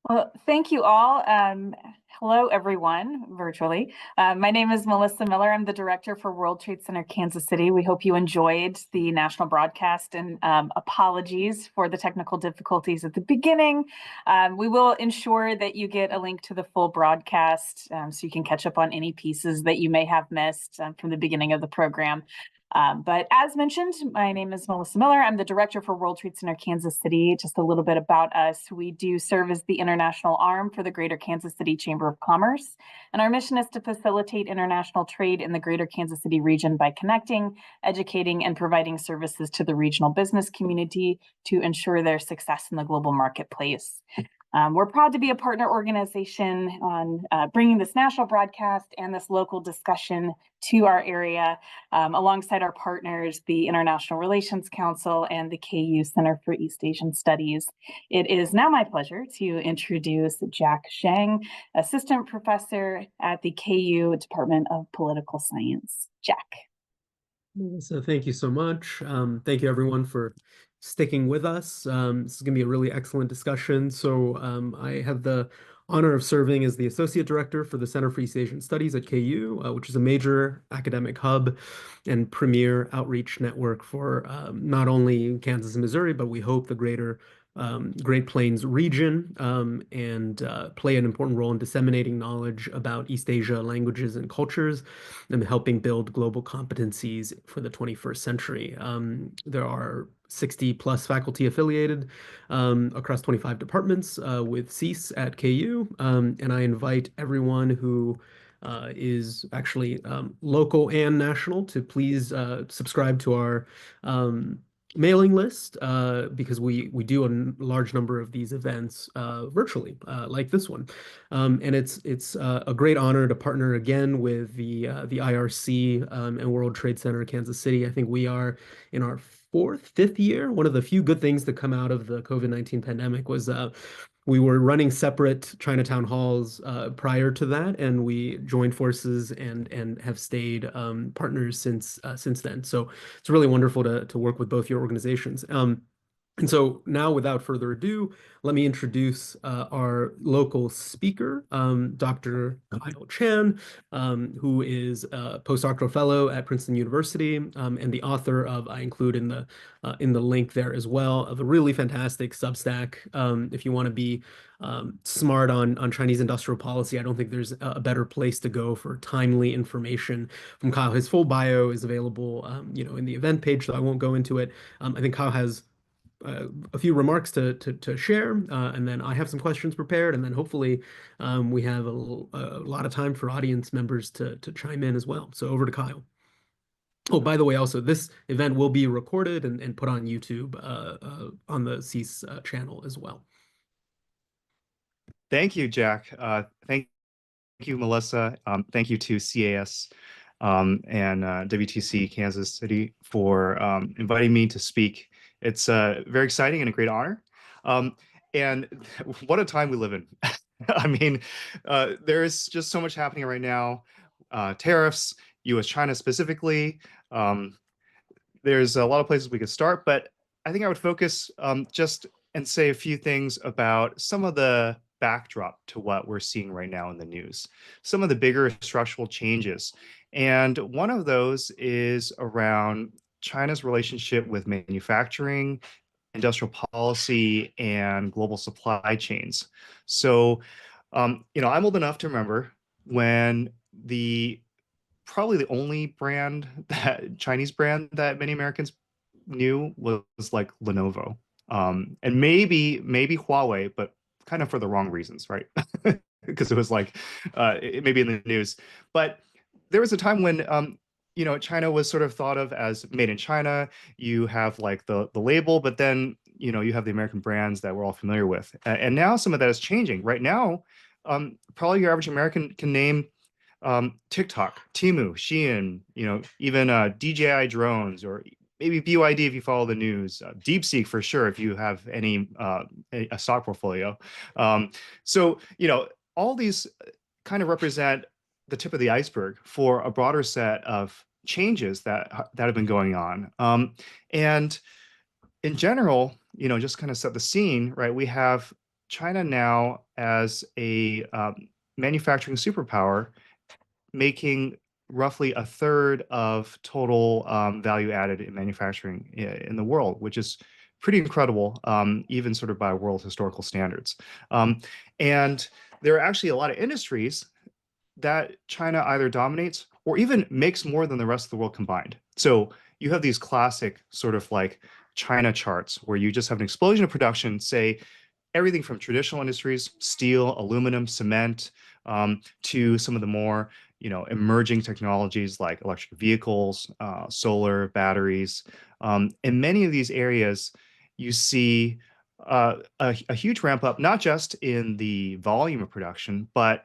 Well, thank you all. Hello, everyone, virtually. My name is Melissa Miller. I'm the director for World Trade Center Kansas City. We hope you enjoyed the national broadcast, and apologies for the technical difficulties at the beginning. We will ensure that you get a link to the full broadcast so you can catch up on any pieces that you may have missed from the beginning of the program. But as mentioned, my name is Melissa Miller. I'm the director for World Trade Center Kansas City. Just a little bit about us. We do serve as the international arm for the Greater Kansas City Chamber of Commerce. And our mission is to facilitate international trade in the Greater Kansas City region by connecting, educating, and providing services to the regional business community to ensure their success in the global marketplace. We're proud to be a partner organization on bringing this national broadcast and this local discussion to our area, alongside our partners, the International Relations Council and the KU Center for East Asian Studies. It is now my pleasure to introduce Jack Shang, Assistant Professor at the KU Department of Political Science. Jack. So thank you so much. Thank you everyone for sticking with us. This is going to be a really excellent discussion. So I have the honor of serving as the Associate Director for the Center for East Asian Studies at KU, which is a major academic hub and premier outreach network for not only Kansas and Missouri, but we hope the greater Great Plains region, and play an important role in disseminating knowledge about East Asia languages and cultures and helping build global competencies for the 21st century. There are 60 plus faculty affiliated across 25 departments with CEAS at KU, and I invite everyone who is actually local and national to please subscribe to our mailing list, because we do a large number of these events virtually, like this one, and it's a great honor to partner again with the IRC and World Trade Center Kansas City. I think we are in our fifth year. One of the few good things to come out of the COVID-19 pandemic was we were running separate Chinatown halls prior to that, and we joined forces and have stayed partners since then. So it's really wonderful to work with both your organizations. And so now, without further ado, let me introduce our local speaker, Dr. Kyle Chan, who is a postdoctoral fellow at Princeton University, and the author of, I include in the link there as well, of a really fantastic Substack. If you want to be smart on Chinese industrial policy, I don't think there's a better place to go for timely information from Kyle. His full bio is available, in the event page, so I won't go into it. I think Kyle has a few remarks to share, and then I have some questions prepared, and then hopefully we have a lot of time for audience members to chime in as well. So over to Kyle. Oh, by the way, also, this event will be recorded and put on YouTube on the CEAS channel as well. Thank you, Jack. Thank you, Melissa. Thank you to CAS and WTC Kansas City for inviting me to speak. It's very exciting and a great honor. And what a time we live in. I mean, there is just so much happening right now. Tariffs, U.S. China specifically. There's a lot of places we could start, but I think I would focus just and say a few things about some of the backdrop to what we're seeing right now in the news, some of the bigger structural changes. And one of those is around China's relationship with manufacturing, industrial policy, and global supply chains. So, I'm old enough to remember when probably the only Chinese brand that many Americans knew was like Lenovo, and maybe Huawei, but kind of for the wrong reasons, right? Because it was like maybe in the news. But there was a time when China was sort of thought of as made in China. You have like the label, but then you have the American brands that we're all familiar with. And now some of that is changing. Right now, probably your average American can name TikTok, Temu, Shein, even DJI drones, or maybe BYD if you follow the news, DeepSeek for sure if you have a stock portfolio. So all these kind of represent the tip of the iceberg for a broader set of changes that have been going on. And in general, just kind of set the scene, right? We have China now as a manufacturing superpower, making roughly a third of total value added in manufacturing in the world, which is pretty incredible, even sort of by world historical standards. And there are actually a lot of industries that China either dominates or even makes more than the rest of the world combined. So you have these classic sort of like China charts where you just have an explosion of production, say everything from traditional industries, steel, aluminum, cement, to some of the more, emerging technologies like electric vehicles, solar, batteries. In many of these areas, you see a huge ramp up, not just in the volume of production, but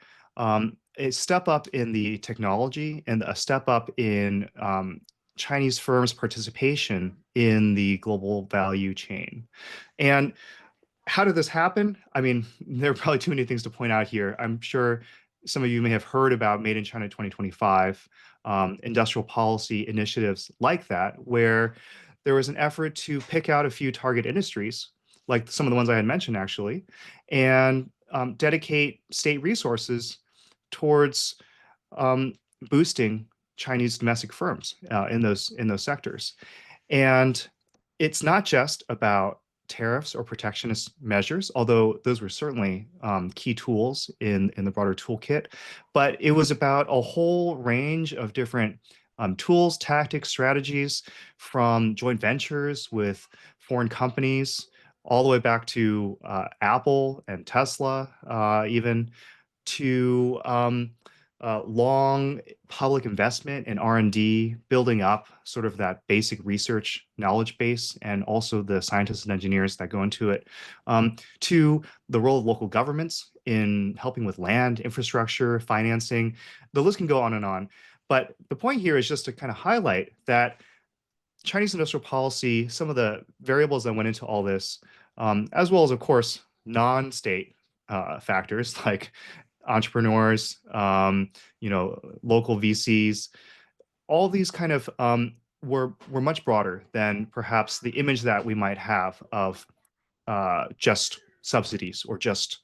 a step up in the technology and a step up in Chinese firms' participation in the global value chain. And how did this happen? I mean, there are probably too many things to point out here. I'm sure some of you may have heard about Made in China 2025, industrial policy initiatives like that, where there was an effort to pick out a few target industries, like some of the ones I had mentioned actually, and dedicate state resources towards boosting Chinese domestic firms in those sectors. And it's not just about tariffs or protectionist measures, although those were certainly key tools in the broader toolkit, but it was about a whole range of different tools, tactics, strategies, from joint ventures with foreign companies all the way back to Apple and Tesla, even to long public investment in R&D, building up sort of that basic research knowledge base, and also the scientists and engineers that go into it, to the role of local governments in helping with land, infrastructure, financing. The list can go on and on. But the point here is just to kind of highlight that Chinese industrial policy, some of the variables that went into all this, as well as, of course, non-state factors like entrepreneurs, local VCs, all these kind of were much broader than perhaps the image that we might have of just subsidies or just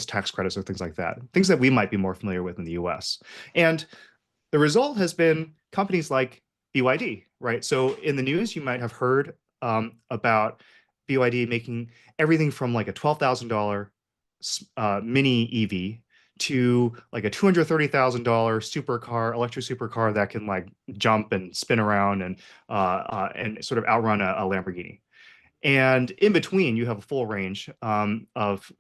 tax credits or things like that, things that we might be more familiar with in the U.S. And the result has been companies like BYD, right? So in the news, you might have heard about BYD making everything from like a $12,000 mini EV to like a $230,000 electric supercar that can like jump and spin around and sort of outrun a Lamborghini. And in between, you have a full range of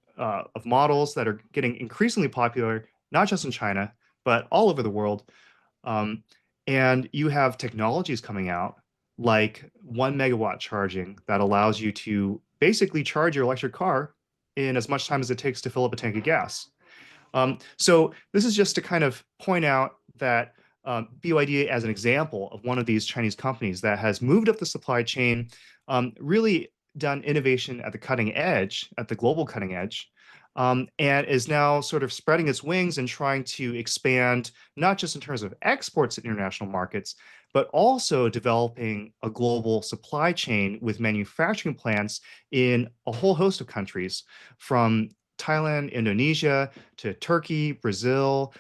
models that are getting increasingly popular, not just in China, but all over the world. And you have technologies coming out like 1 megawatt charging that allows you to basically charge your electric car in as much time as it takes to fill up a tank of gas. So this is just to kind of point out that BYD as an example of one of these Chinese companies that has moved up the supply chain, really done innovation at the cutting edge, at the global cutting edge, and is now sort of spreading its wings and trying to expand, not just in terms of exports to international markets, but also developing a global supply chain with manufacturing plants in a whole host of countries, from Thailand, Indonesia, to Turkey, Brazil.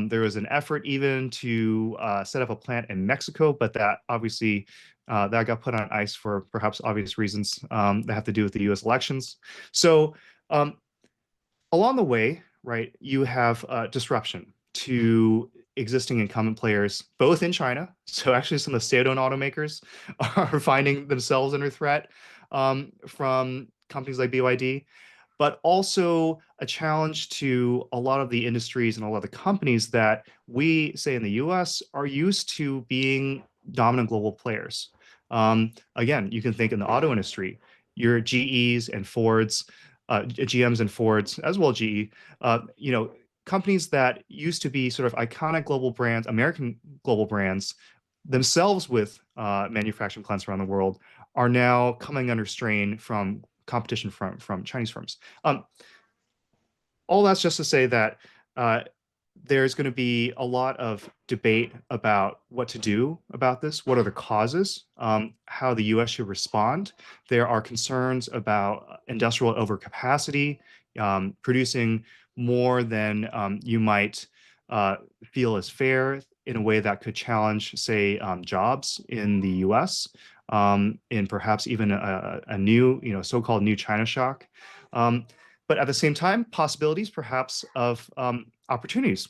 There was an effort even to set up a plant in Mexico, but that obviously that got put on ice for perhaps obvious reasons that have to do with the U.S. elections. So along the way, right, you have disruption to existing incumbent players, both in China. So actually, some of the state-owned automakers are finding themselves under threat from companies like BYD, but also a challenge to a lot of the industries and a lot of the companies that we, say in the US, are used to being dominant global players. Again, you can think in the auto industry, your GEs and Fords, GMs and Fords, as well as GE, companies that used to be sort of iconic global brands, American global brands, themselves with manufacturing plants around the world, are now coming under strain from competition from Chinese firms. All that's just to say that there's going to be a lot of debate about what to do about this. What are the causes? How the U.S. should respond. There are concerns about industrial overcapacity, producing more than you might feel is fair in a way that could challenge, say, jobs in the U.S. In perhaps even a new, so-called new China shock. But at the same time, possibilities perhaps of opportunities,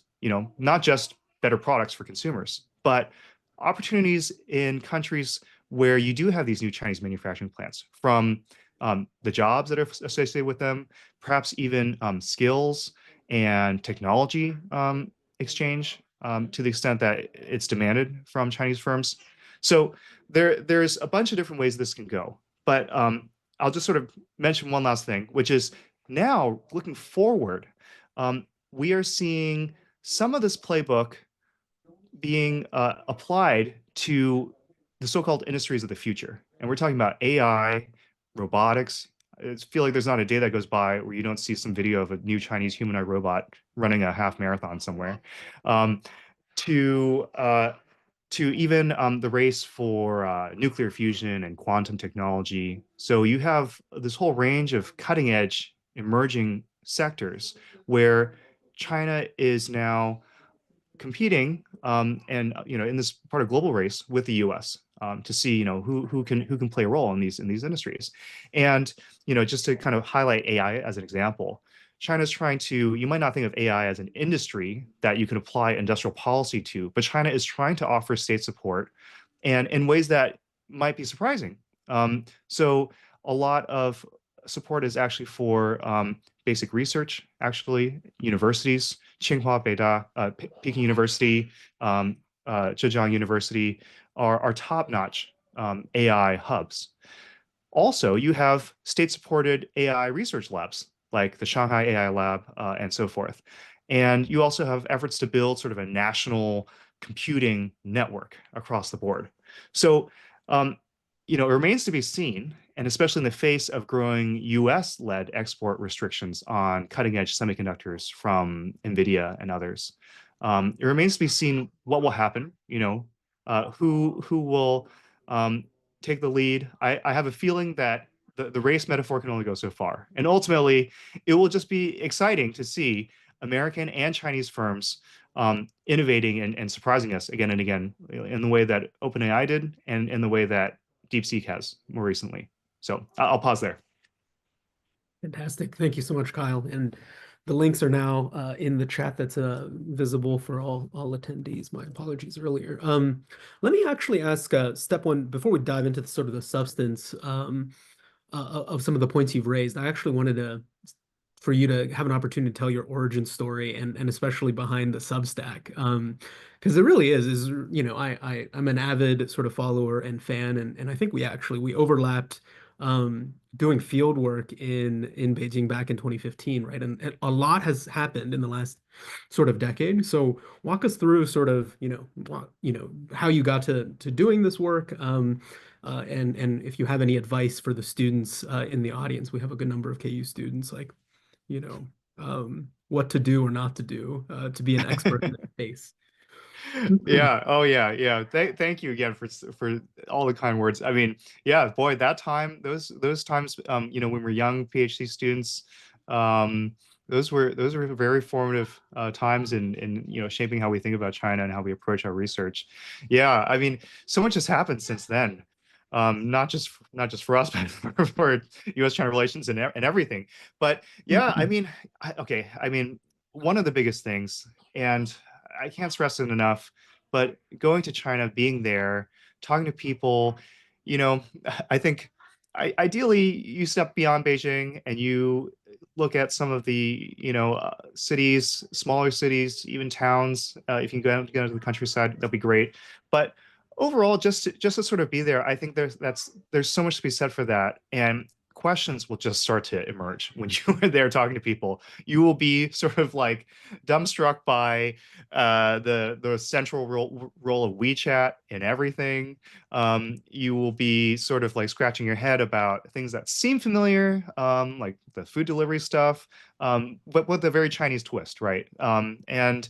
not just better products for consumers, but opportunities in countries where you do have these new Chinese manufacturing plants, from the jobs that are associated with them, perhaps even skills and technology exchange to the extent that it's demanded from Chinese firms. So there's a bunch of different ways this can go. But I'll just sort of mention one last thing, which is now looking forward, we are seeing some of this playbook being applied to the so-called industries of the future. And we're talking about AI, robotics. I feel like there's not a day that goes by where you don't see some video of a new Chinese humanoid robot running a half marathon somewhere. Um, to even the race for nuclear fusion and quantum technology. So you have this whole range of cutting edge emerging sectors where China is now competing and in this part of global race with the U.S. To see who can play a role in these industries. And just to kind of highlight AI as an example, China's trying to, you might not think of AI as an industry that you can apply industrial policy to, but China is trying to offer state support and in ways that might be surprising. So a lot of support is actually for basic research, actually, universities, Tsinghua, Beida, Peking University, Zhejiang University are top-notch AI hubs. Also, you have state-supported AI research labs like the Shanghai AI Lab and so forth. And you also have efforts to build sort of a national computing network across the board. So, it remains to be seen, and especially in the face of growing US-led export restrictions on cutting-edge semiconductors from NVIDIA and others. It remains to be seen what will happen, who will take the lead. I have a feeling that the race metaphor can only go so far. And ultimately, it will just be exciting to see American and Chinese firms innovating and surprising us again and again in the way that OpenAI did and in the way that DeepSeek has more recently. So I'll pause there. Fantastic. Thank you so much, Kyle. And the links are now in the chat that's visible for all attendees. My apologies earlier. Let me actually ask step one, before we dive into sort of the substance of some of the points you've raised. I actually wanted for you to have an opportunity to tell your origin story and especially behind the Substack. Because it really is, I'm an avid sort of follower and fan, and I think we overlapped doing field work in Beijing back in 2015, right? And a lot has happened in the last sort of decade. So walk us through sort of, how you got to doing this work, and if you have any advice for the students in the audience. We have a good number of KU students, like, what to do or not to do to be an expert in that space. Yeah. Oh, yeah. Yeah. Thank you again for all the kind words. I mean, yeah, boy, that time, those times, when we're young PhD students, those were very formative times in shaping how we think about China and how we approach our research. Yeah. I mean, so much has happened since then. Not just for us, but for U.S. China relations and everything. But yeah, I mean, okay. I mean, one of the biggest things, and I can't stress it enough, but going to China, being there, talking to people, I think ideally you step beyond Beijing and you look at some of the, cities, smaller cities, even towns. If you can go to the countryside, that'd be great. But overall, just to sort of be there, I think there's so much to be said for that. And questions will just start to emerge when you are there talking to people. You will be sort of like dumbstruck by the central role of WeChat in everything. You will be sort of like scratching your head about things that seem familiar, like the food delivery stuff, but with a very Chinese twist, right? And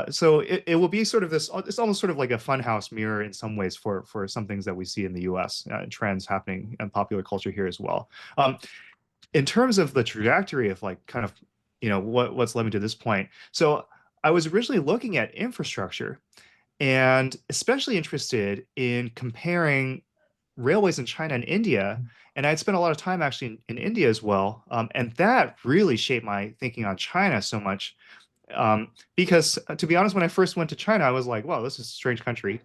So it will be sort of this, it's almost sort of like a funhouse mirror in some ways for some things that we see in the US, trends happening in popular culture here as well. In terms of the trajectory of like kind of, what's led me to this point. So I was originally looking at infrastructure and especially interested in comparing railways in China and India. And I'd spent a lot of time actually in India as well. And that really shaped my thinking on China so much. Because to be honest, when I first went to China, I was like, wow, this is a strange country,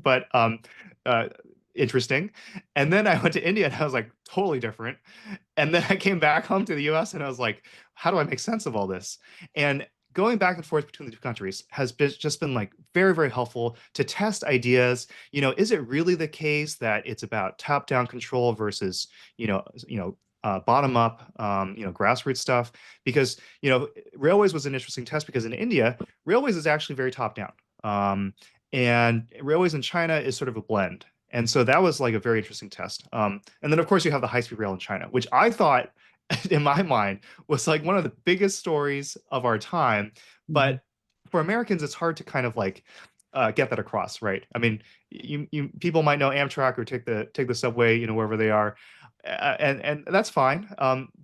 but uh, interesting. And then I went to India and I was like, totally different. And then I came back home to the US and I was like, how do I make sense of all this? And going back and forth between the two countries has just been like very, very helpful to test ideas. Is it really the case that it's about top-down control versus, bottom up, grassroots stuff? Because, railways was an interesting test because in India, railways is actually very top-down. And railways in China is sort of a blend. And so that was like a very interesting test. And then, of course, you have the high-speed rail in China, which I thought, in my mind, was like one of the biggest stories of our time. But for Americans, it's hard to kind of like get that across, right? I mean, you people might know Amtrak or take the subway, wherever they are, and that's fine.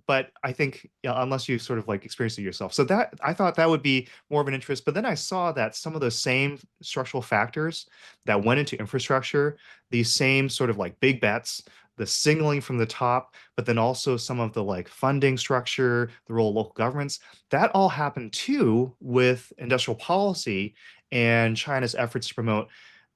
But I think, unless you sort of like experience it yourself, so that I thought that would be more of an interest. But then I saw that some of those same structural factors that went into infrastructure, these same sort of like big bets, the signaling from the top, but then also some of the like funding structure, the role of local governments, that all happened too with industrial policy and China's efforts to promote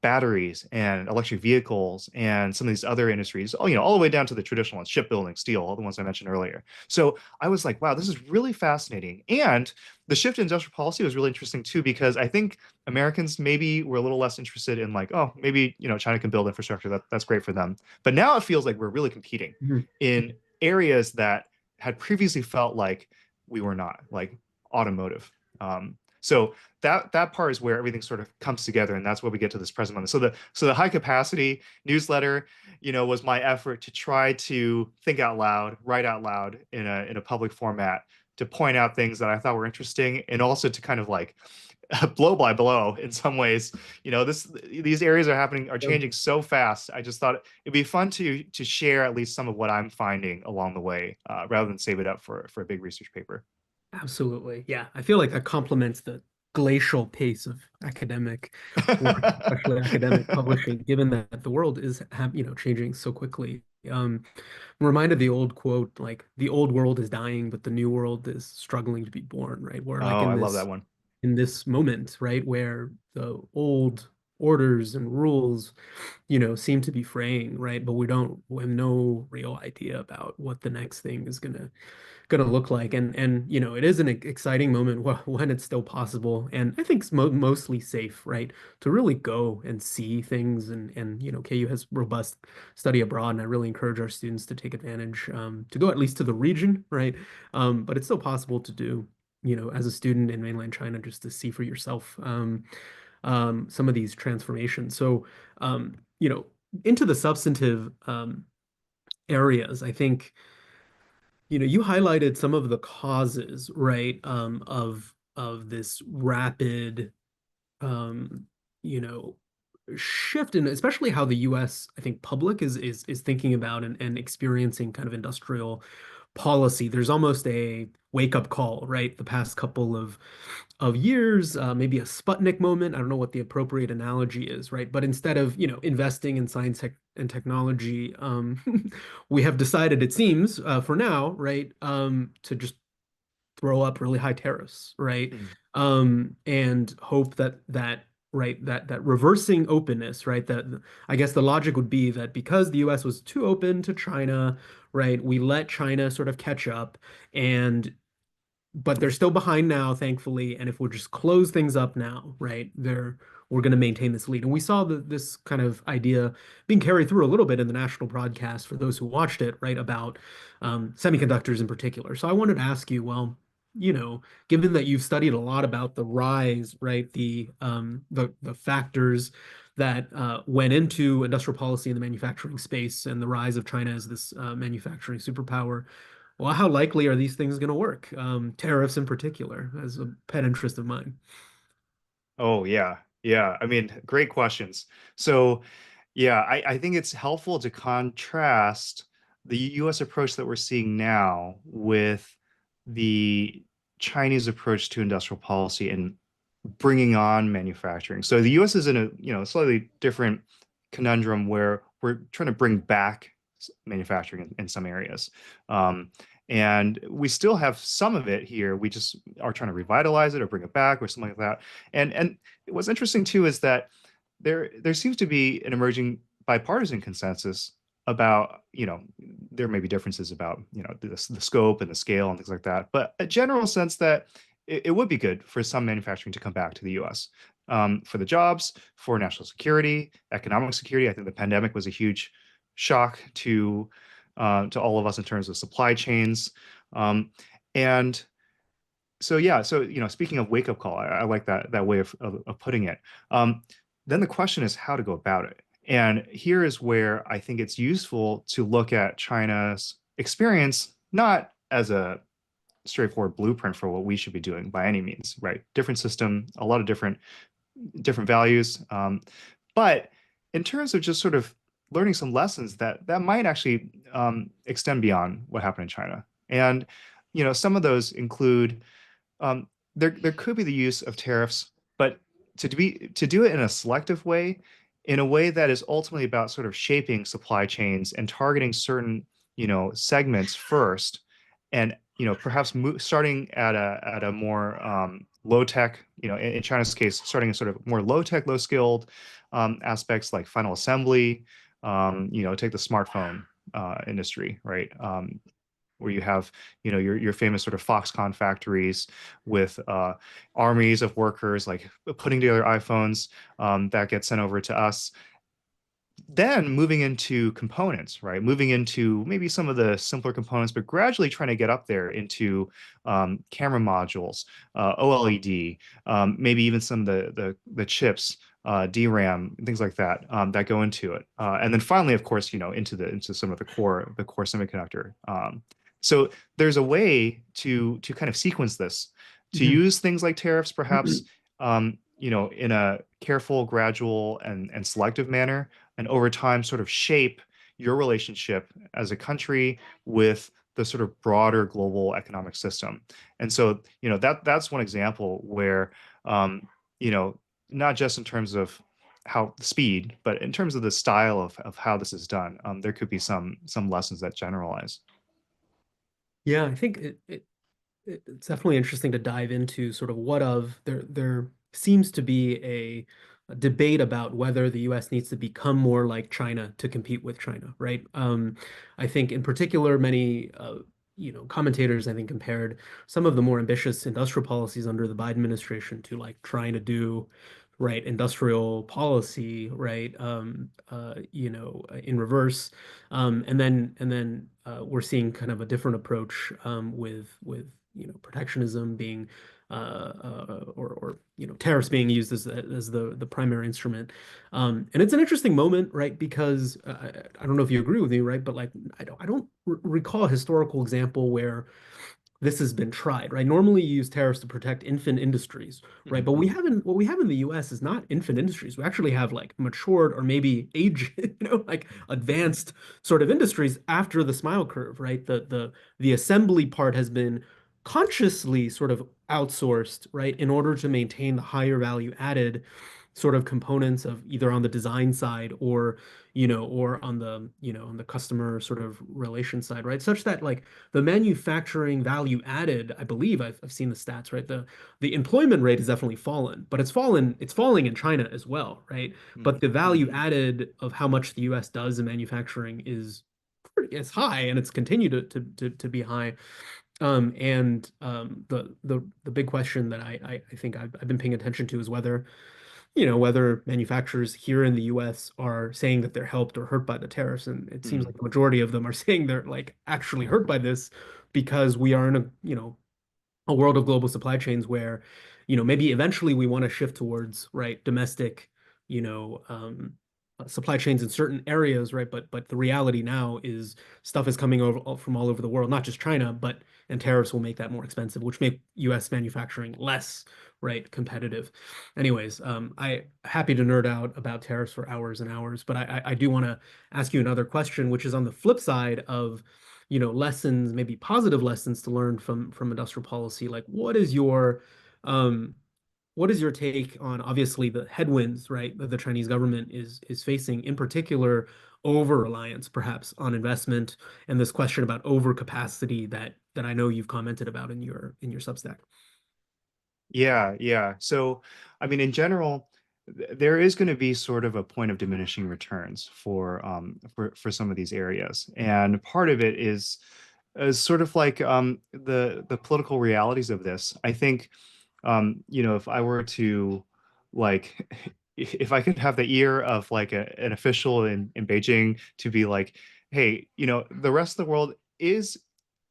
batteries and electric vehicles and some of these other industries, all the way down to the traditional ones, shipbuilding, steel, all the ones I mentioned earlier. So I was like, wow, this is really fascinating. And the shift in industrial policy was really interesting too, because I think Americans maybe were a little less interested in like, oh, maybe, China can build infrastructure. That's great for them. But now it feels like we're really competing in areas that had previously felt like we were not, like automotive. So that part is where everything sort of comes together, and that's where we get to this present moment. So the high capacity newsletter, was my effort to try to think out loud, write out loud in a public format to point out things that I thought were interesting, and also to kind of like blow by blow in some ways. These areas are changing so fast. I just thought it'd be fun to share at least some of what I'm finding along the way, rather than save it up for a big research paper. Absolutely. Yeah. I feel like that complements the glacial pace of academic work, especially academic publishing, given that the world is, changing so quickly. I'm reminded the old quote, like the old world is dying, but the new world is struggling to be born, right? We're like Oh, I love that one. in this moment, right, where the old orders and rules, seem to be fraying, right? But we have no real idea about what the next thing is gonna look like. And it is an exciting moment when it's still possible, and I think it's mostly safe, right, to really go and see things. And KU has robust study abroad, and I really encourage our students to take advantage, to go at least to the region, right? But it's still possible to do, as a student in mainland China, just to see for yourself, some of these transformations. So, into the substantive areas, I think, you highlighted some of the causes, right, of this rapid, um, you know, shift, and especially how the U.S., I think, public is thinking about and experiencing kind of industrial policy. There's almost a wake-up call, right? The past couple of years, maybe a Sputnik moment. I don't know what the appropriate analogy is, right? But instead of, investing in science and technology, we have decided, it seems, for now, right, to just throw up really high tariffs, right? Mm. And hope that right, that reversing openness, right? That I guess the logic would be that because the US was too open to China, right, we let China sort of catch up, and but they're still behind now, thankfully. And if we just close things up now, right, we're going to maintain this lead. And we saw this kind of idea being carried through a little bit in the national broadcast for those who watched it, right, about semiconductors in particular. So I wanted to ask you, well, given that you've studied a lot about the rise, right, the factors that went into industrial policy in the manufacturing space and the rise of China as this manufacturing superpower. Well, how likely are these things going to work? Tariffs in particular, as a pet interest of mine. Oh yeah, yeah. I mean, great questions. So yeah, I think it's helpful to contrast the U.S. approach that we're seeing now with the Chinese approach to industrial policy and bringing on manufacturing. So the U.S. is in a slightly different conundrum where we're trying to bring back manufacturing in some areas. Um, and we still have some of it here. We just are trying to revitalize it or bring it back or something like that. And what's interesting too is that there seems to be an emerging bipartisan consensus about, there may be differences about, the scope and the scale and things like that, but a general sense that it would be good for some manufacturing to come back to the US, for the jobs, for national security, economic security. I think the pandemic was a huge shock to all of us in terms of supply chains. And so yeah, so speaking of wake up call, I like that way of putting it. Then the question is how to go about it. And here is where I think it's useful to look at China's experience not as a straightforward blueprint for what we should be doing by any means, right? Different system, a lot of different values. But in terms of just sort of learning some lessons that might actually extend beyond what happened in China. And some of those include, there could be the use of tariffs, but to do it in a selective way, in a way that is ultimately about sort of shaping supply chains and targeting certain segments first, and perhaps starting at a more low tech, in China's case, starting at sort of more low tech, low skilled aspects like final assembly. Take the smartphone industry, right? Where you have your famous sort of Foxconn factories with armies of workers like putting together iPhones that get sent over to us. Then moving into components, right? Moving into maybe some of the simpler components, but gradually trying to get up there into camera modules, OLED, maybe even some of the chips, DRAM, things like that that go into it, and then finally, of course, into some of the core semiconductor. So there's a way to kind of sequence this, to Mhm. use things like tariffs, perhaps, in a careful, gradual, and selective manner, and over time sort of shape your relationship as a country with the sort of broader global economic system. And so, that's one example where, you know, not just in terms of how speed, but in terms of the style of how this is done, there could be some lessons that generalize. Yeah, I think it's definitely interesting to dive into sort of what of there seems to be a debate about whether the US needs to become more like China to compete with China, right? I think in particular many commentators I think compared some of the more ambitious industrial policies under the Biden administration to like trying to do right industrial policy, right? In reverse. And then we're seeing kind of a different approach with protectionism being or tariffs being used as the primary instrument. And it's an interesting moment, right? Because I don't know if you agree with me, right? But like I don't recall a historical example where this has been tried, right? Normally you use tariffs to protect infant industries, right? But Mhm. what we have in the US is not infant industries. We actually have like matured or maybe age, like advanced sort of industries after the smile curve, right? The assembly part has been consciously sort of outsourced, right, in order to maintain the higher value added sort of components of either on the design side or on the customer sort of relation side, right? Such that like the manufacturing value added, I believe I've seen the stats, right? The employment rate has definitely fallen, but it's falling in China as well, right? But Mhm. the value added of how much the US does in manufacturing is high and it's continued to be high. The big question that I think I've been paying attention to is whether manufacturers here in the US are saying that they're helped or hurt by the tariffs. And it seems Mhm. like the majority of them are saying they're like actually hurt by this because we are in a world of global supply chains where, maybe eventually we want to shift towards, right, domestic, you know, um, supply chains in certain areas, right? But the reality now is stuff is coming over from all over the world, not just China, but and tariffs will make that more expensive, which make U.S. manufacturing less, right, competitive. Anyways, I happy to nerd out about tariffs for hours and hours, but I do want to ask you another question, which is on the flip side of, lessons, maybe positive lessons to learn from industrial policy. Like, um, what is your take on obviously the headwinds, right, that the Chinese government is facing, in particular, over reliance perhaps on investment and this question about overcapacity that I know you've commented about in your Substack. Yeah, yeah. So, I mean, in general, there is going to be sort of a point of diminishing returns for some of these areas, and part of it is sort of like the political realities of this. I think, if I were to like, if I could have the ear of like an official in Beijing to be like, hey, the rest of the world is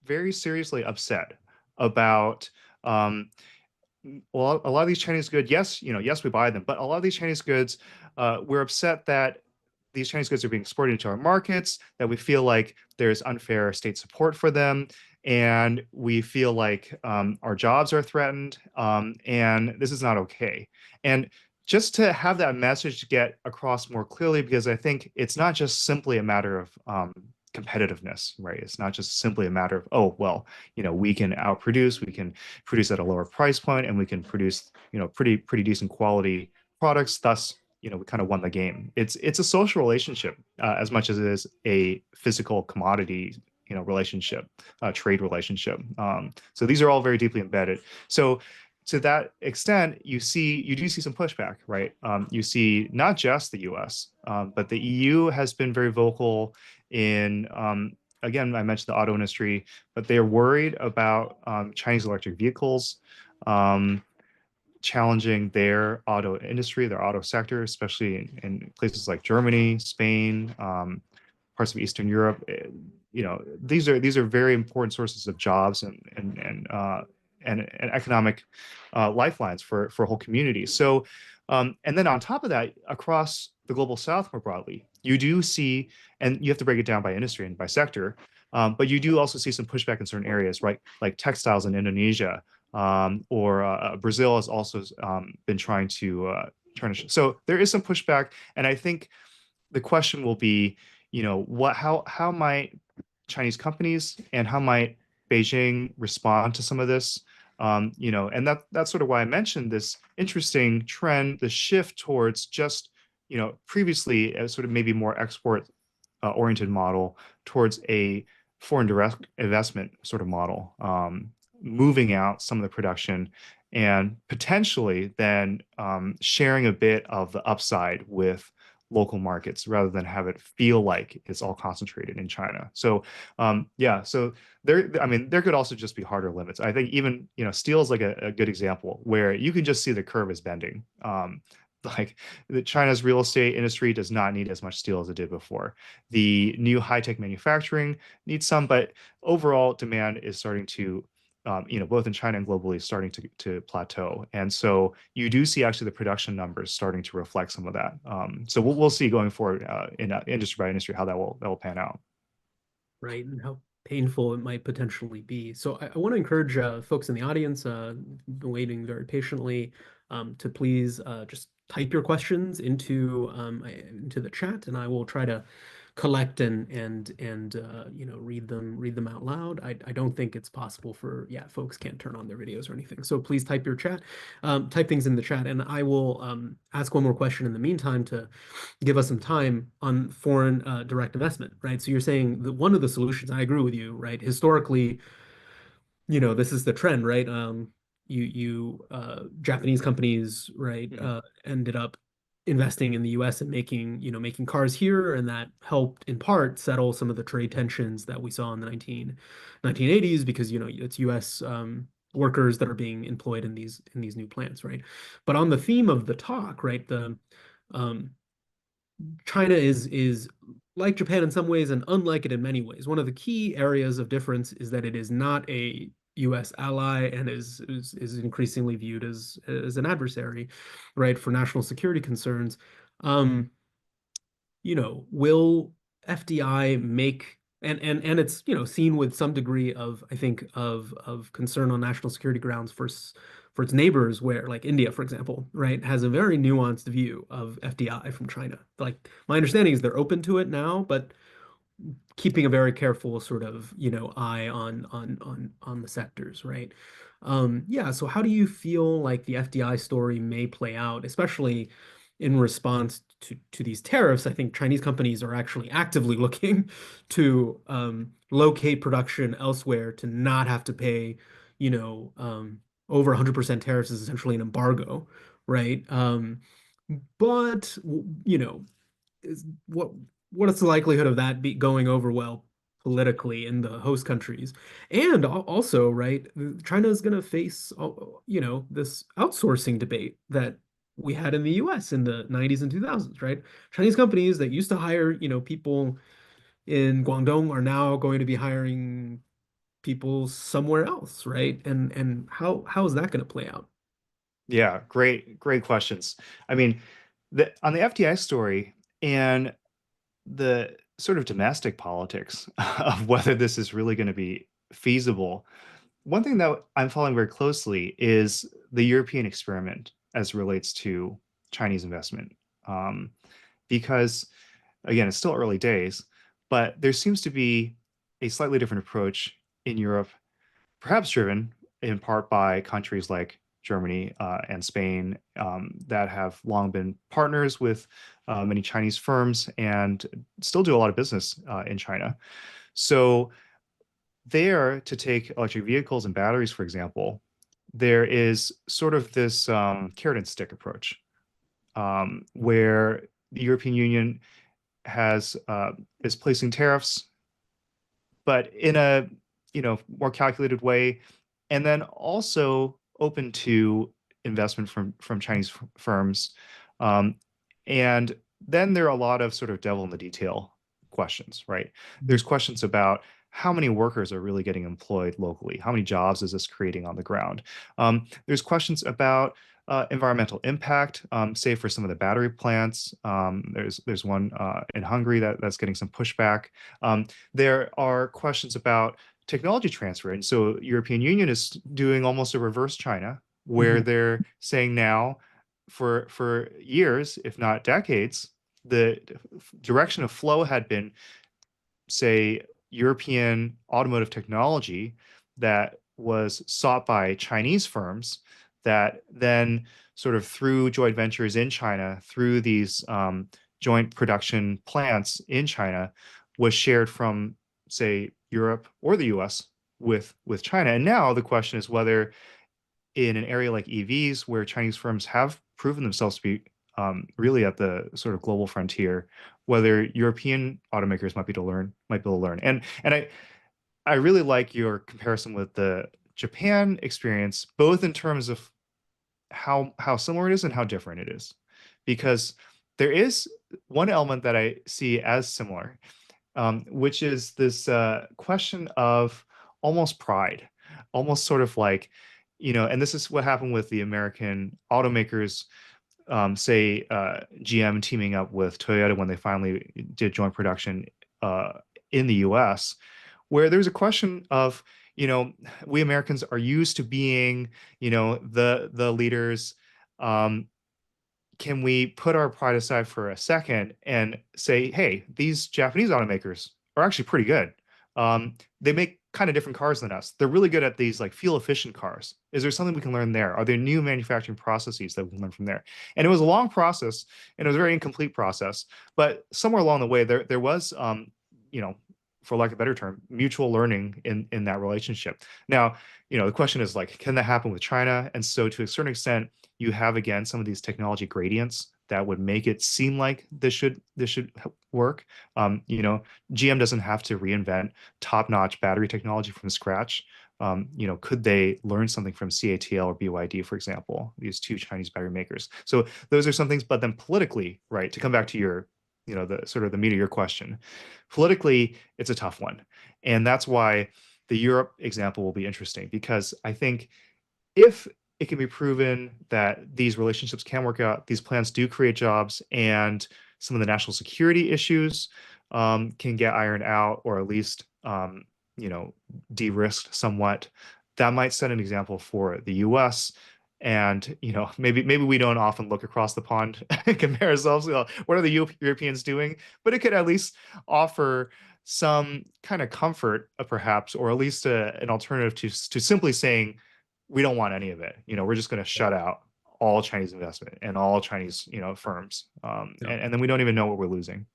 very seriously upset about. Well, a lot of these Chinese goods, yes, yes, we buy them, but a lot of these Chinese goods, we're upset that these Chinese goods are being exported into our markets, that we feel like there's unfair state support for them, and we feel like our jobs are threatened, and this is not okay. And just to have that message get across more clearly, because I think it's not just simply a matter of competitiveness, right? It's not just simply a matter of, oh, well, we can outproduce, we can produce at a lower price point, and we can produce, pretty decent quality products. Thus, we kind of won the game. It's a social relationship as much as it is a physical commodity, relationship, trade relationship. So these are all very deeply embedded. So to that extent, you do see some pushback, right? You see not just the U.S., but the EU has been very vocal in again, I mentioned the auto industry, but they're worried about Chinese electric vehicles challenging their auto industry, their auto sector, especially in places like Germany, Spain, parts of Eastern Europe. These are very important sources of jobs and economic lifelines for whole communities. So, and then on top of that, across the global South more broadly, you do see, and you have to break it down by industry and by sector, but you do also see some pushback in certain areas, right? Like textiles in Indonesia, or Brazil has also been trying to So there is some pushback, and I think the question will be, how might Chinese companies and how might Beijing respond to some of this? And that's sort of why I mentioned this interesting trend, the shift towards just, previously as sort of maybe more export oriented model towards a foreign direct investment sort of model, moving out some of the production and potentially then sharing a bit of the upside with local markets rather than have it feel like it's all concentrated in China. So yeah, so I mean, there could also just be harder limits. I think even, steel is like a good example where you can just see the curve is bending. Like China's real estate industry does not need as much steel as it did before. The new high-tech manufacturing needs some, but overall demand is starting to both in China and globally, starting to plateau. And so you do see actually the production numbers starting to reflect some of that. So we'll see going forward in industry by industry how that will pan out. Right, and how painful it might potentially be. So I want to encourage folks in the audience, been waiting very patiently, to please just type your questions into the chat, and I will try to collect and read them out loud. I don't think it's possible for, yeah, folks can't turn on their videos or anything. So please type things in the chat, and I will ask one more question in the meantime to give us some time on foreign direct investment, right? So you're saying that one of the solutions, I agree with you, right? Historically, this is the trend, right? Japanese companies, right, ended up investing in the US and making cars here, and that helped in part settle some of the trade tensions that we saw in the 1980s because it's US workers that are being employed in these new plants, right? But on the theme of the talk, right, the China is like Japan in some ways and unlike it in many ways. One of the key areas of difference is that it is not a U.S. ally and is increasingly viewed as an adversary, right, for national security concerns. will FDI make and it's seen with some degree of I think of concern on national security grounds for its neighbors, where like India, for example, right, has a very nuanced view of FDI from China. Like my understanding is they're open to it now, but keeping a very careful sort of eye on the sectors, right? Yeah, so how do you feel like the FDI story may play out, especially in response to these tariffs? I think Chinese companies are actually actively looking to locate production elsewhere to not have to pay, over 100% tariffs is essentially an embargo, right? But is what is the likelihood of that be going over well politically in the host countries? And also, right, China is going to face, this outsourcing debate that we had in the US in the 90s and 2000s, right? Chinese companies that used to hire, people in Guangdong are now going to be hiring people somewhere else, right? And how is that going to play out? Yeah, great questions. I mean, on the FDI story and the sort of domestic politics of whether this is really going to be feasible, one thing that I'm following very closely is the European experiment as it relates to Chinese investment. Um, because, again, it's still early days, but there seems to be a slightly different approach in Europe, perhaps driven in part by countries like Germany and Spain that have long been partners with many Chinese firms and still do a lot of business in China. So there, to take electric vehicles and batteries, for example, there is sort of this carrot and stick approach where the European Union has is placing tariffs, but in a more calculated way, and then also open to investment from Chinese firms. Um, and then there are a lot of sort of devil in the detail questions, right? There's questions about how many workers are really getting employed locally? How many jobs is this creating on the ground? There's questions about environmental impact, say for some of the battery plants. There's one in Hungary that's getting some pushback. There are questions about technology transfer. And so European Union is doing almost a reverse China, where Mhm. they're saying now for years, if not decades, the direction of flow had been, say, European automotive technology that was sought by Chinese firms that then sort of through joint ventures in China, through these joint production plants in China, was shared from, say, Europe or the US with China. And now the question is whether in an area like EVs, where Chinese firms have proven themselves to be really at the sort of global frontier, whether European automakers might be able to learn. And I really like your comparison with the Japan experience, both in terms of how similar it is and how different it is, because there is one element that I see as similar, which is this question of almost pride, almost sort of like, and this is what happened with the American automakers, say GM teaming up with Toyota when they finally did joint production uh, in the US, where there's a question of, we Americans are used to being, the leaders. Um, can we put our pride aside for a second and say, hey, these Japanese automakers are actually pretty good. They make kind of different cars than us. They're really good at these like fuel efficient cars. Is there something we can learn there? Are there new manufacturing processes that we can learn from there? And it was a long process and it was a very incomplete process, but somewhere along the way there was you know, for lack of a better term, mutual learning in that relationship. Now, the question is like, can that happen with China? And so to a certain extent, you have again some of these technology gradients that would make it seem like this should work. GM doesn't have to reinvent top-notch battery technology from scratch. Could they learn something from CATL or BYD, for example, these two Chinese battery makers? So those are some things, but then politically, right, to come back to your, the sort of the meat of your question, politically, it's a tough one. And that's why the Europe example will be interesting, because I think if it can be proven that these relationships can work out, these plans do create jobs, and some of the national security issues can get ironed out, or at least de-risked somewhat, that might set an example for the U.S. And maybe we don't often look across the pond and compare ourselves. What are the Europeans doing? But it could at least offer some kind of comfort, perhaps, or at least an alternative to simply saying we don't want any of it. We're just going to shut out all Chinese investment and all Chinese firms, and then we don't even know what we're losing.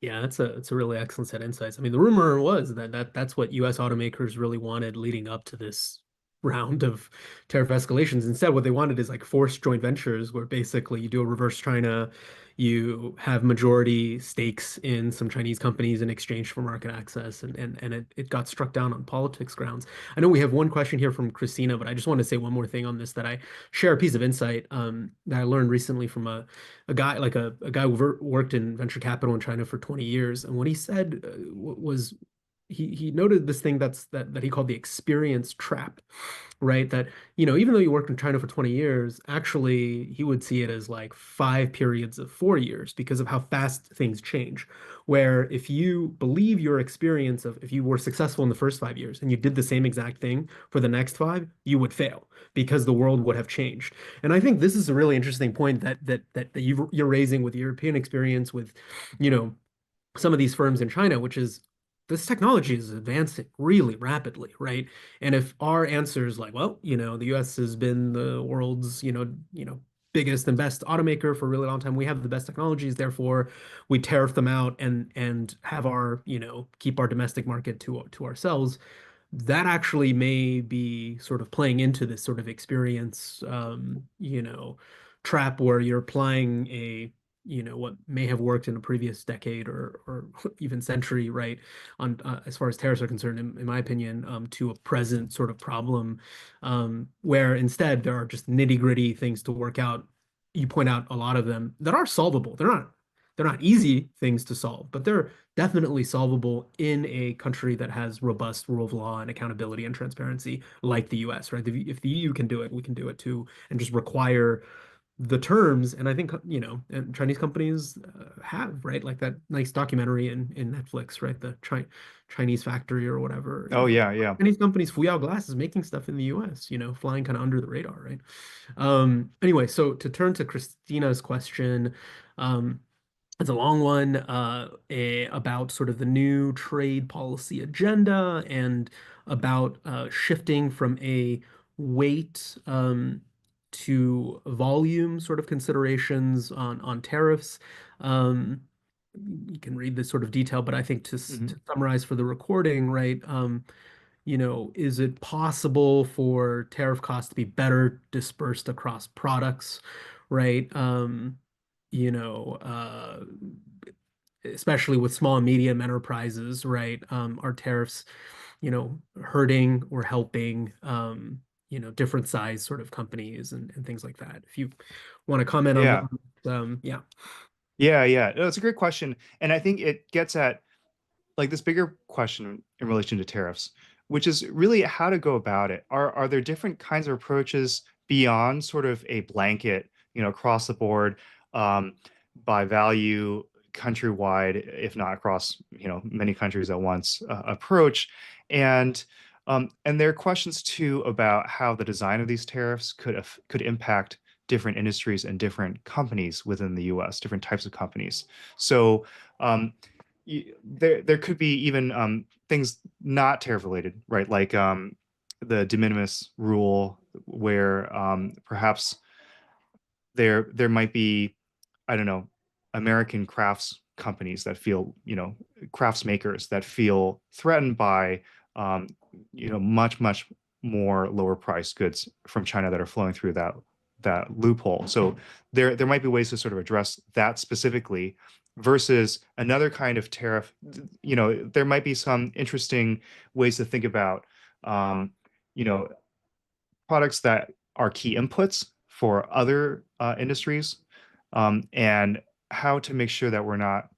Yeah, it's a really excellent set of insights. I mean, the rumor was that's what U.S. automakers really wanted leading up to this round of tariff escalations. Instead, what they wanted is like forced joint ventures where basically you do a reverse China, you have majority stakes in some Chinese companies in exchange for market access, and it got struck down on politics grounds. I know we have one question here from Christina, but I just want to say one more thing on this, that I share a piece of insight that I learned recently from a guy, like a guy who worked in venture capital in China for 20 years. And what he said was he noted this thing that he called the experience trap, right? That, even though you worked in China for 20 years, actually he would see it as like 5 periods of 4 years because of how fast things change. Where if you believe your experience of if you were successful in the first 5 years and you did the same exact thing for the next five, you would fail because the world would have changed. And I think this is a really interesting point that you're raising with European experience with, some of these firms in China, which is this technology is advancing really rapidly, right? And if our answer is like, well, the US has been the world's, biggest and best automaker for a really long time. We have the best technologies, therefore we tariff them out and have our, keep our domestic market to ourselves. That actually may be sort of playing into this sort of experience, trap where you're applying what may have worked in a previous decade or even century, right? On as far as tariffs are concerned, in my opinion, to a present sort of problem, where instead there are just nitty-gritty things to work out. You point out a lot of them that are solvable. They're not easy things to solve, but they're definitely solvable in a country that has robust rule of law and accountability and transparency like the US, right? If the EU can do it, we can do it too, and just require the terms. And I think, and Chinese companies have, right? Like that nice documentary in Netflix, right? The Chinese factory or whatever. Oh, yeah. Chinese companies, Fuyao Glass is making stuff in the US, flying kind of under the radar, right? Anyway, so to turn to Christina's question, it's a long one about sort of the new trade policy agenda and about shifting from a weight to volume sort of considerations on tariffs. You can read this sort of detail, but I think to summarize for the recording, right? Is it possible for tariff costs to be better dispersed across products, right? You know, especially with small and medium enterprises, right? Are tariffs, hurting or helping, different size sort of companies and things like that. If you want to comment on Yeah. that, yeah. Yeah. No, it's a great question. And I think it gets at like this bigger question in relation to tariffs, which is really how to go about it. Are there different kinds of approaches beyond sort of a blanket, across the board, by value, countrywide, if not across, many countries at once, approach? And there are questions too about how the design of these tariffs could impact different industries and different companies within the U.S., different types of companies. So there could be even things not tariff related, right? Like the de minimis rule, where perhaps there might be, I don't know, American crafts companies that feel, crafts makers that feel threatened by, much more lower priced goods from China that are flowing through that loophole. So there might be ways to sort of address that specifically versus another kind of tariff. There might be some interesting ways to think about, you know, products that are key inputs for other industries, and how to make sure that we're not,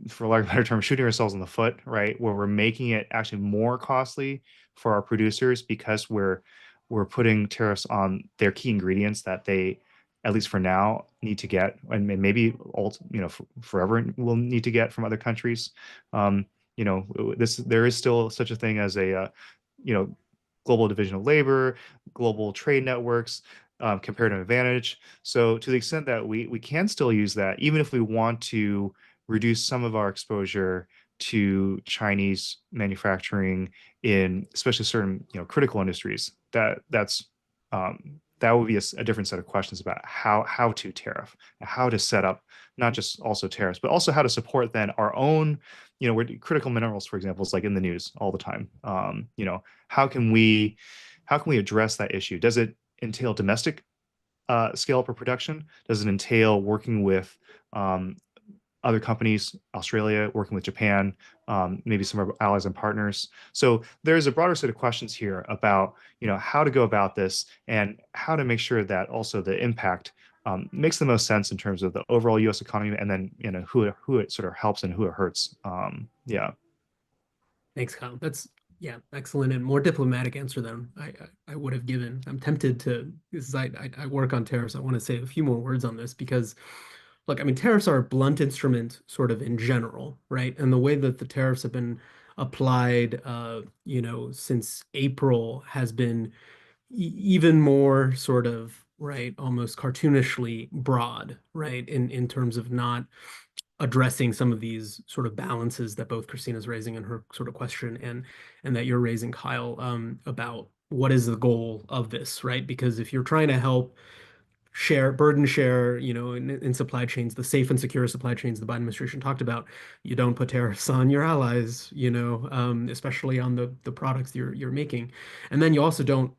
for lack of a better term, shooting ourselves in the foot, right? Where we're making it actually more costly for our producers because we're putting tariffs on their key ingredients that they at least for now, need to get, and maybe forever will need to get from other countries. There is still such a thing as a global division of labor, global trade networks, comparative advantage. So to the extent that we can still use that, even if we want to reduce some of our exposure to Chinese manufacturing in especially certain critical industries, that would be a different set of questions about how to tariff, how to set up not just also tariffs, but also how to support then our own, where critical minerals, for example, is like in the news all the time. How can we address that issue? Does it entail domestic scale up of production? Does it entail working with other companies, Australia, working with Japan, maybe some of our allies and partners? So there's a broader set of questions here about how to go about this and how to make sure that also the impact makes the most sense in terms of the overall U.S. economy, and then who it sort of helps and who it hurts. Yeah. Thanks, Kyle. That's yeah, excellent and more diplomatic answer than I would have given. I'm tempted to, because I work on tariffs. I want to say a few more words on this because, look, I mean, tariffs are a blunt instrument sort of in general, right? And the way that the tariffs have been applied, since April has been even more sort of, right, almost cartoonishly broad, right, in terms of not addressing some of these sort of balances that both Christina's raising in her sort of question and that you're raising, Kyle, about what is the goal of this, right? Because if you're trying to help burden share, in supply chains, the safe and secure supply chains the Biden administration talked about, you don't put tariffs on your allies, especially on the products you're making. And then you also don't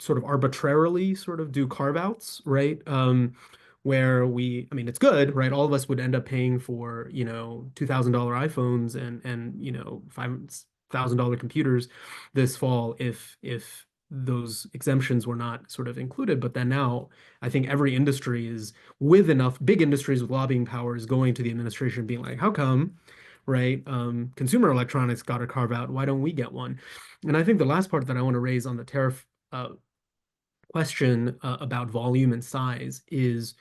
sort of arbitrarily sort of do carve outs, right? Where I mean, it's good, right? All of us would end up paying for, $2,000 iPhones and $5,000 computers this fall if those exemptions were not sort of included. But then now I think every industry is with enough big industries with lobbying power is going to the administration being like, how come, right? Consumer electronics got a carve out. Why don't we get one? And I think the last part that I want to raise on the tariff question about volume and size is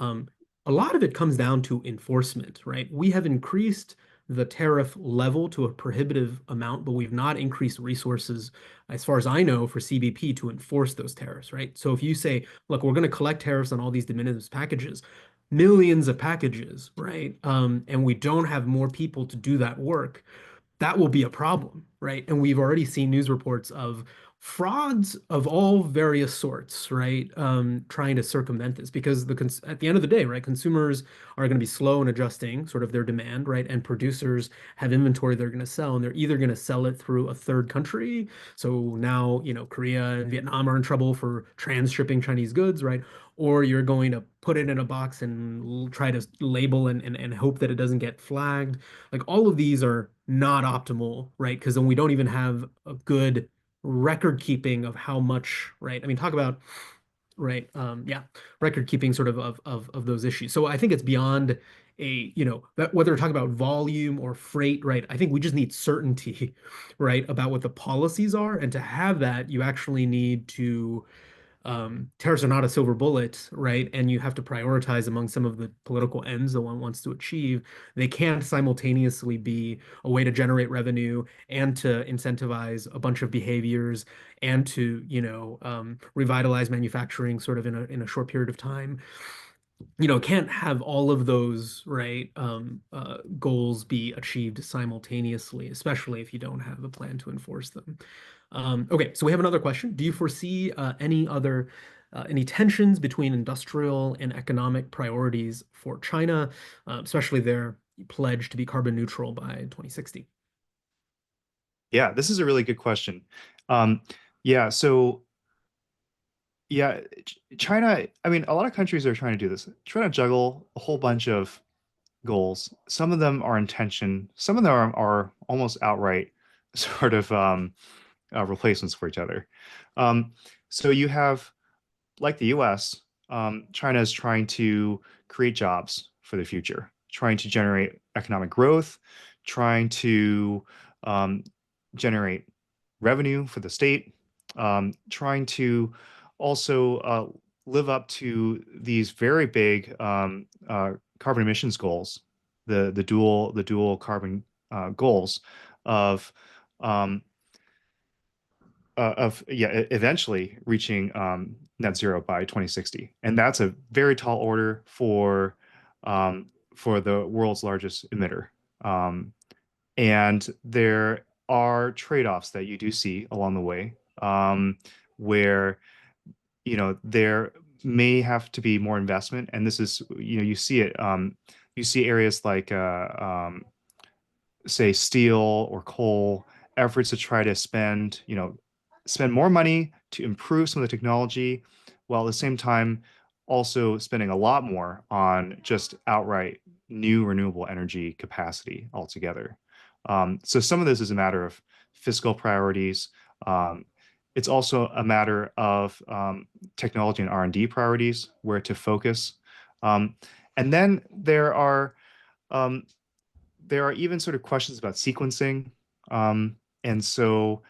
a lot of it comes down to enforcement, right? We have increased the tariff level to a prohibitive amount, but we've not increased resources, as far as I know, for CBP to enforce those tariffs, right? So if you say, look, we're going to collect tariffs on all these de minimis packages, millions of packages, right? And we don't have more people to do that work, that will be a problem, right? And we've already seen news reports of frauds of all various sorts, right? Trying to circumvent this because at the end of the day, right, consumers are going to be slow in adjusting sort of their demand, right? And producers have inventory they're going to sell, and they're either going to sell it through a third country. So now, Korea and Vietnam are in trouble for transshipping Chinese goods, right? Or you're going to put it in a box and try to label and hope that it doesn't get flagged. Like all of these are not optimal, right? Because then we don't even have a good record keeping of how much, right? I mean, talk about, right? Yeah, record keeping sort of those issues. So I think it's beyond whether we're talking about volume or freight, right? I think we just need certainty, right, about what the policies are. And to have that, you actually need to tariffs are not a silver bullet, right? And you have to prioritize among some of the political ends that one wants to achieve. They can't simultaneously be a way to generate revenue and to incentivize a bunch of behaviors and to, revitalize manufacturing sort of in a short period of time. Can't have all of those, right, goals be achieved simultaneously, especially if you don't have a plan to enforce them. Okay, so we have another question. Do you foresee any tensions between industrial and economic priorities for China, especially their pledge to be carbon neutral by 2060? Yeah, this is a really good question. Yeah, so yeah, China, I mean, a lot of countries are trying to do this, trying to juggle a whole bunch of goals. Some of them are in tension, some of them are almost outright sort of replacements for each other. So you have, like the US, China is trying to create jobs for the future, trying to generate economic growth, trying to generate revenue for the state, trying to also live up to these very big carbon emissions goals, the dual carbon goals of um, eventually reaching net zero by 2060, and that's a very tall order for the world's largest emitter. And there are trade-offs that you do see along the way, where there may have to be more investment, and this is you see it. You see areas like say steel or coal, efforts to try to spend more money to improve some of the technology, while at the same time also spending a lot more on just outright new renewable energy capacity altogether. So some of this is a matter of fiscal priorities. Um, it's also a matter of technology and R&D priorities, where to focus. Um, and then um, there are even sort of questions about sequencing. And so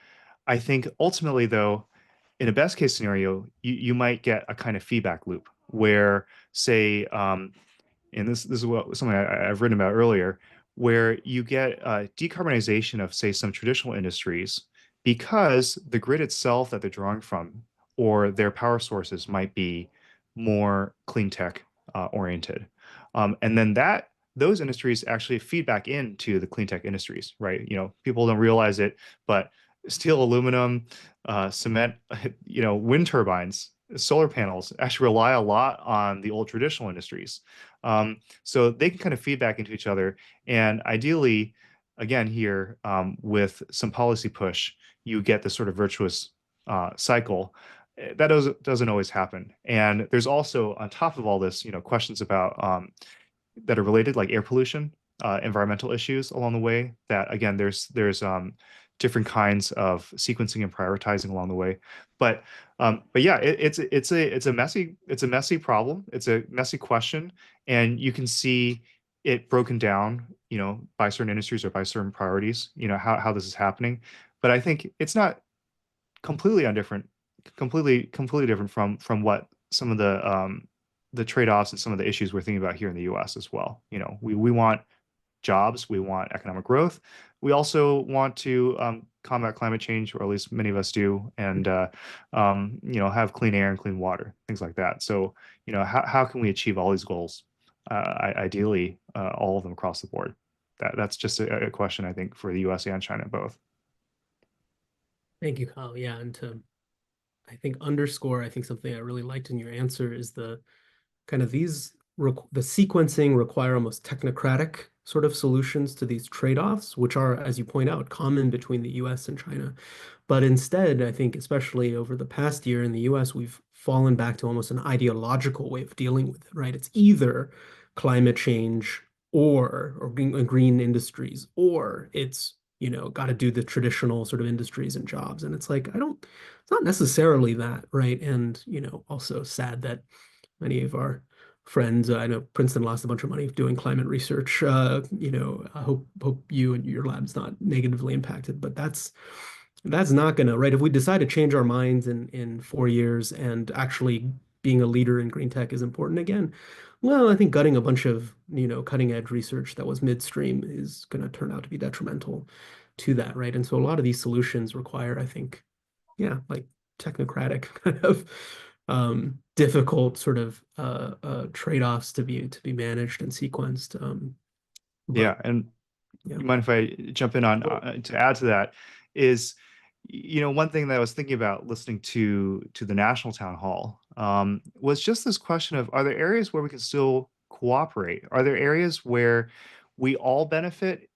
I think ultimately, though, in a best case scenario, you might get a kind of feedback loop where, say, and this is something I've written about earlier, where you get decarbonization of, say, some traditional industries because the grid itself that they're drawing from or their power sources might be more clean tech oriented. And then those industries actually feed back into the clean tech industries, right? People don't realize it, but steel, aluminum, cement, wind turbines, solar panels actually rely a lot on the old traditional industries. So they can kind of feed back into each other. And ideally, again, here with some policy push, you get this sort of virtuous cycle. That doesn't always happen. And there's also, on top of all this, questions about that are related, like air pollution, environmental issues along the way. That again, there's different kinds of sequencing and prioritizing along the way. But yeah, it's a messy problem. It's a messy question, and you can see it broken down, by certain industries or by certain priorities. How this is happening. But I think it's not completely undifferent, completely different from what some of the trade-offs and some of the issues we're thinking about here in the U.S. as well. We want jobs, we want economic growth. We also want to combat climate change, or at least many of us do, and have clean air and clean water, things like that. So, how can we achieve all these goals? Ideally, all of them across the board. That's just a question, I think, for the U.S. and China both. Thank you, Kyle. Yeah, and I think underscore, I think something I really liked in your answer is the kind of the sequencing require almost technocratic sort of solutions to these trade-offs, which are, as you point out, common between the US and China. But instead, I think, especially over the past year in the US, we've fallen back to almost an ideological way of dealing with it, right? It's either climate change or green industries, or it's, got to do the traditional sort of industries and jobs. And it's like, it's not necessarily that, right? And, also sad that many of our friends, I know Princeton lost a bunch of money doing climate research. I hope you and your lab's not negatively impacted, but that's not gonna, right? If we decide to change our minds in 4 years and actually being a leader in green tech is important again, well, I think gutting a bunch of, cutting edge research that was midstream is gonna turn out to be detrimental to that, right? And so a lot of these solutions require, I think, yeah, like technocratic kind of difficult sort of trade-offs to be managed and sequenced. Yeah, and yeah. you mind if I jump in on to add to that is, one thing that I was thinking about listening to the national town hall was just this question of, are there areas where we can still cooperate? Are there areas where we all benefit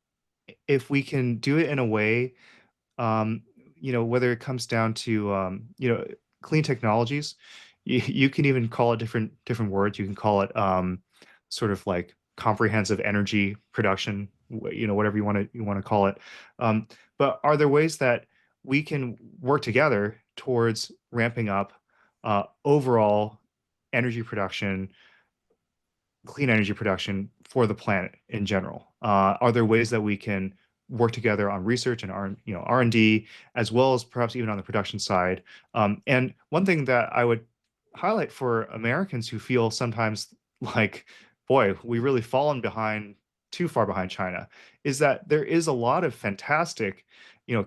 if we can do it in a way, um, whether it comes down to clean technologies, you can even call it different words. You can call it sort of like comprehensive energy production, whatever you want to call it. But are there ways that we can work together towards ramping up overall energy production, clean energy production for the planet in general? Are there ways that we can work together on research and R&D, as well as perhaps even on the production side? And one thing that I would highlight for Americans who feel sometimes like, boy, we really fallen behind, too far behind China, is that there is a lot of fantastic,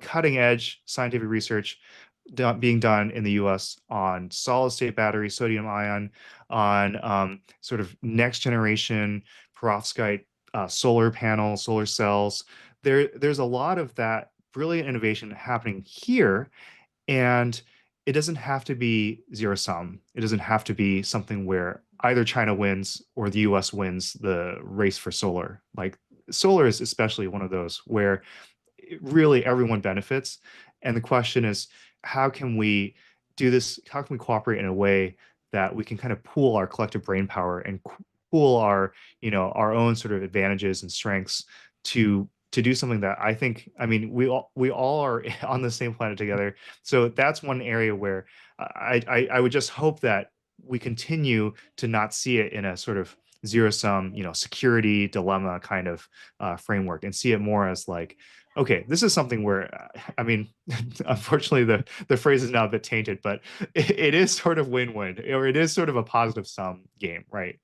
cutting edge scientific research being done in the US on solid state batteries, sodium ion, on sort of next generation perovskite solar panels, solar cells. There's a lot of that brilliant innovation happening here, and it doesn't have to be zero sum. It doesn't have to be something where either China wins or the US wins the race for solar. Like solar is especially one of those where really everyone benefits. And the question is, how can we do this? How can we cooperate in a way that we can kind of pool our collective brain power and pool our, our own sort of advantages and strengths to do something that I think, I mean, we all are on the same planet together. So that's one area where I would just hope that we continue to not see it in a sort of zero sum, security dilemma kind of framework, and see it more as like, okay, this is something where, I mean, unfortunately, the phrase is now a bit tainted, but it is sort of win-win, or it is sort of a positive sum game, right?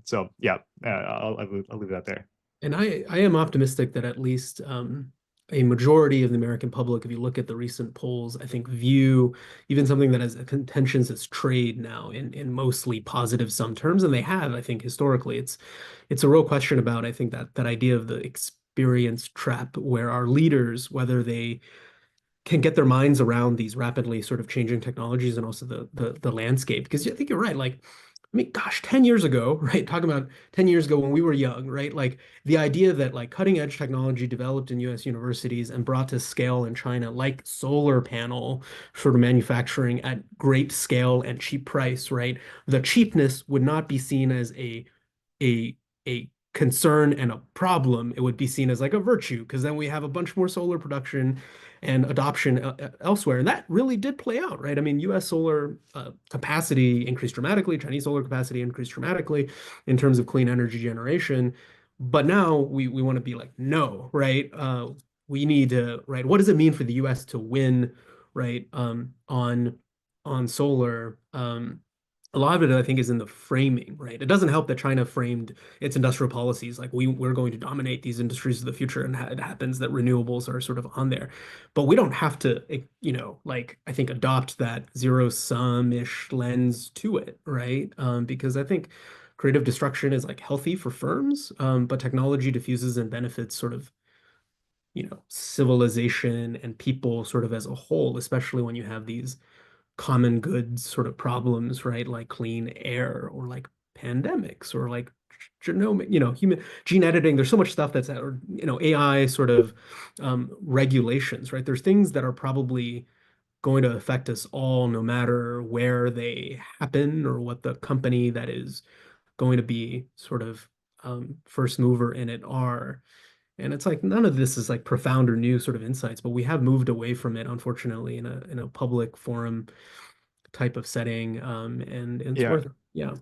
So yeah, I'll leave that there. And I am optimistic that at least a majority of the American public, if you look at the recent polls, I think view even something that has contentions as trade now in mostly positive sum terms, and they have, I think, historically. It's a real question about, I think, that idea of the experience trap, where our leaders, whether they can get their minds around these rapidly sort of changing technologies and also the landscape. Because I think you're right. Like, I mean, gosh, 10 years ago, right? Talking about 10 years ago when we were young, right? Like the idea that like cutting edge technology developed in US universities and brought to scale in China, like solar panel sort of manufacturing at great scale and cheap price, right? The cheapness would not be seen as a concern and a problem. It would be seen as like a virtue, because then we have a bunch more solar production and adoption elsewhere. And that really did play out, right? I mean, US solar capacity increased dramatically, Chinese solar capacity increased dramatically in terms of clean energy generation. But now we want to be like, no, right? We need to, right? What does it mean for the US to win, right? On solar. A lot of it, I think, is in the framing, right? It doesn't help that China framed its industrial policies like we're going to dominate these industries of the future, and it happens that renewables are sort of on there. But we don't have to, like, I think, adopt that zero sum-ish lens to it, right? Because I think creative destruction is like healthy for firms, but technology diffuses and benefits sort of, civilization and people sort of as a whole, especially when you have these common goods sort of problems, right? Like clean air or like pandemics or like genomic, human gene editing. There's so much stuff that's, or, AI sort of regulations, right? There's things that are probably going to affect us all, no matter where they happen or what the company that is going to be sort of first mover in it are. And it's like none of this is like profound or new sort of insights, but we have moved away from it, unfortunately, in a public forum type of setting. And it's Yeah, worth it. Yeah.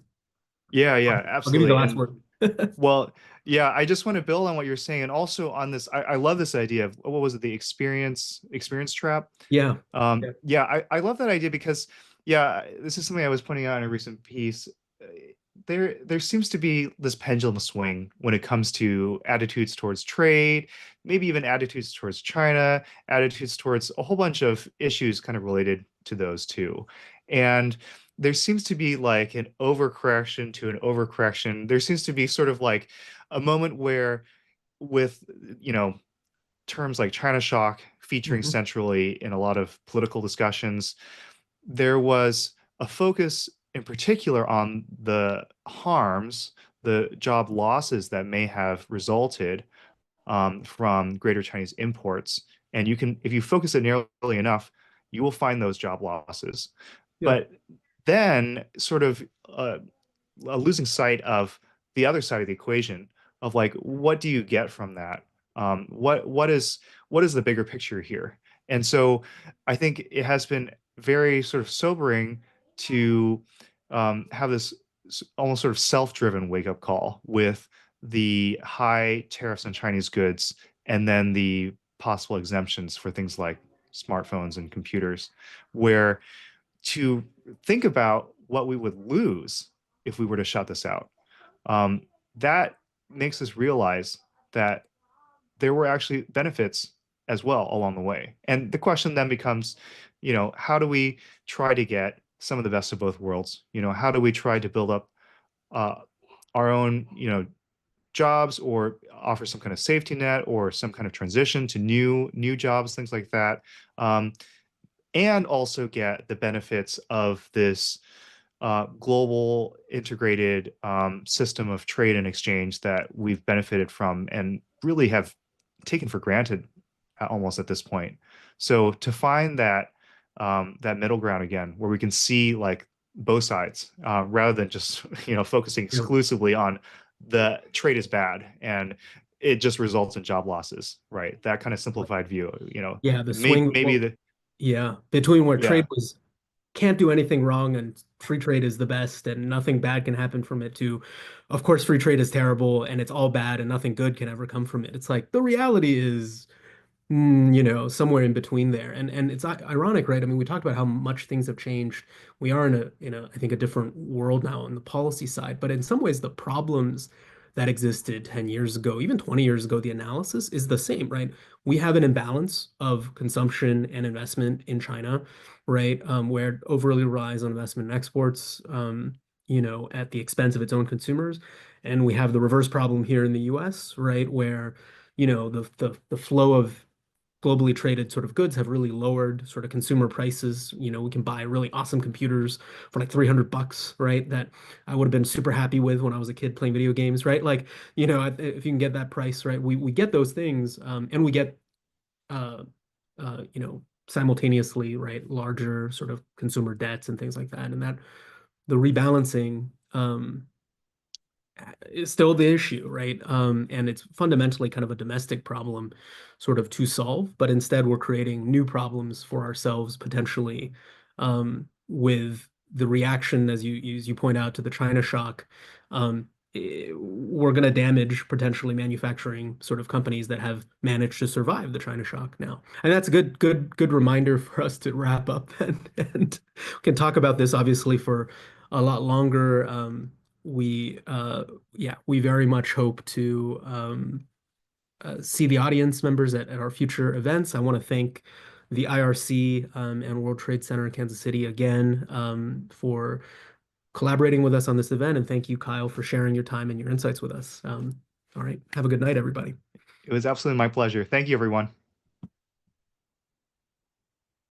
yeah, I'll give you the absolutely. last And word. well, yeah, I just want to build on what you're saying, and also on this, I love this idea of, what was it, the experience trap. Yeah. Yeah. Yeah, I love that idea because, yeah, this is something I was pointing out in a recent piece. Uh, there seems to be this pendulum swing when it comes to attitudes towards trade, maybe even attitudes towards China, attitudes towards a whole bunch of issues kind of related to those two. And there seems to be like an overcorrection to an overcorrection. There seems to be sort of like a moment where, with, you know, terms like China shock featuring Mhm. centrally in a lot of political discussions, there was a focus in particular on the harms, the job losses that may have resulted from greater Chinese imports. And you can, if you focus it narrowly enough, you will find those job losses. Yeah. But then, sort of losing sight of the other side of the equation, of like, what do you get from that? What is the bigger picture here? And so I think it has been very sort of sobering to have this almost sort of self-driven wake-up call with the high tariffs on Chinese goods, and then the possible exemptions for things like smartphones and computers, where to think about what we would lose if we were to shut this out. That makes us realize that there were actually benefits as well along the way. And the question then becomes, how do we try to get some of the best of both worlds? How do we try to build up our own, jobs, or offer some kind of safety net or some kind of transition to new jobs, things like that, and also get the benefits of this global integrated system of trade and exchange that we've benefited from and really have taken for granted almost at this point. So to find that that middle ground again, where we can see like both sides, rather than just focusing exclusively on the trade is bad and it just results in job losses, right? That kind of simplified view, Yeah, the swing, maybe between where yeah. trade was can't do anything wrong and free trade is the best and nothing bad can happen from it, to, of course, free trade is terrible and it's all bad and nothing good can ever come from it. It's like the reality is, somewhere in between there. And it's ironic, right? I mean, we talked about how much things have changed. We are in a I think a different world now on the policy side, but in some ways the problems that existed 10 years ago, even 20 years ago, the analysis is the same, right? We have an imbalance of consumption and investment in China, right? Where it overly relies on investment and exports, at the expense of its own consumers. And we have the reverse problem here in the US, right? Where, the flow of globally traded sort of goods have really lowered sort of consumer prices. We can buy really awesome computers for like $300, right? That I would have been super happy with when I was a kid playing video games, right? Like, if you can get that price, right? We get those things, and we get, uh, simultaneously, right, larger sort of consumer debts and things like that. And that the rebalancing, is still the issue, right? And it's fundamentally kind of a domestic problem sort of to solve, but instead we're creating new problems for ourselves potentially, with the reaction, as you point out, to the China shock. We're going to damage potentially manufacturing sort of companies that have managed to survive the China shock now. And that's a good reminder for us to wrap up and we can talk about this obviously for a lot longer. We very much hope to see the audience members at our future events. I want to thank the IRC, and World Trade Center in Kansas City again, for collaborating with us on this event. And thank you, Kyle, for sharing your time and your insights with us. All right. Have a good night, everybody. It was absolutely my pleasure. Thank you, everyone.